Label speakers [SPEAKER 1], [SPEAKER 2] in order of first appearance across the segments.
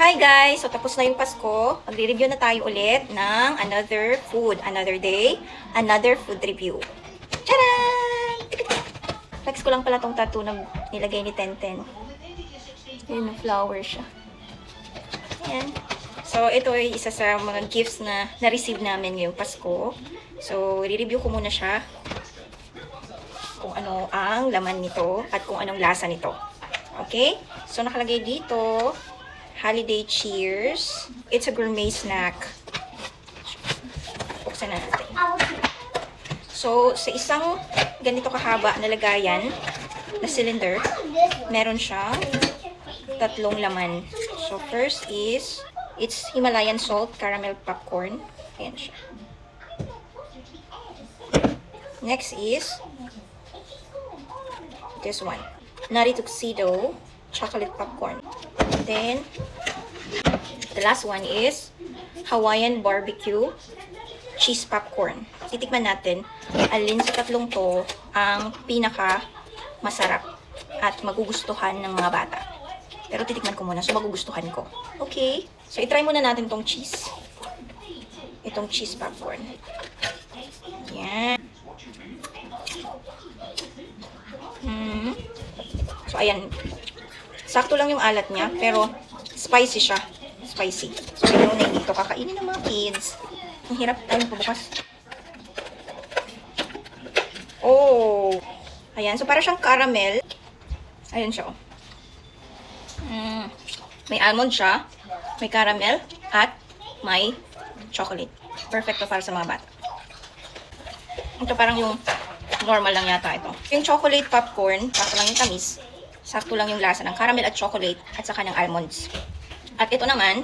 [SPEAKER 1] Hi guys! So tapos na yung Pasko. Magre-review na tayo ulit ng another food. Another day, another food review. Tcharan! Flex ko lang pala tong tattoo na nilagay ni Tenten. Yun, flower siya. Ayan. So ito ay isa sa mga gifts na na-receive namin ngayong Pasko. So re-review ko muna siya. Kung ano ang laman nito at kung anong lasa nito. Okay? So nakalagay dito, Holiday Cheers. It's a gourmet snack. Buksan na natin. So, sa isang ganito kahaba na lagayan, na cylinder, meron siyang tatlong laman. So, first is, it's Himalayan salt caramel popcorn. Ayan siya. Next is, this one. Nutty Tuxedo chocolate popcorn. Then, the last one is Hawaiian barbecue cheese popcorn. Titikman natin alin sa tatlong to ang pinaka masarap at magugustuhan ng mga bata. Pero titikman ko muna, so magugustuhan ko. Okay, so itry muna natin tong cheese. Itong cheese popcorn. Yan. So ayan, sakto lang yung alat niya, pero spicy siya. Spicy. So, yun na dito. Kakainin ng mga kids. Ang hirap tayo pabukas. Oh! Ayan. So, para siyang caramel. Ayan siya, oh. May almond siya. May caramel. At may chocolate. Perfecto para sa mga bata. Ito parang yung normal lang yata ito. Yung chocolate popcorn, sakto lang yung tamis. Sakto lang yung lasa ng caramel at chocolate at saka ng almonds. At ito naman,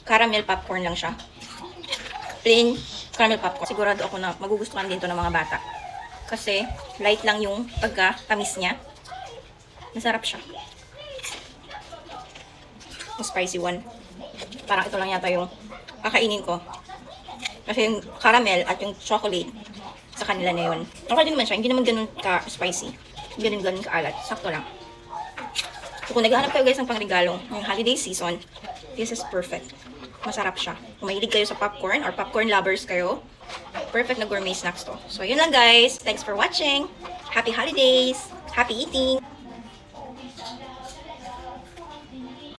[SPEAKER 1] caramel popcorn lang siya. Plain caramel popcorn. Sigurado ako na magugustuhan din to ng mga bata. Kasi light lang yung pagka-tamis niya. Masarap siya. Yung spicy one. Parang ito lang yata yung kakainin ko. Kasi yung caramel at yung chocolate sa kanila na yun. Okay din naman siya. Hindi naman ganun ka-spicy. Hindi ganun ka-alat. Sakto lang. So, kung naghahanap kayo guys ng pangregalo ng holiday season, this is perfect. Masarap siya. Kung mahilig kayo sa popcorn or popcorn lovers kayo, perfect na gourmet snacks to. So, yun lang guys. Thanks for watching. Happy holidays. Happy eating.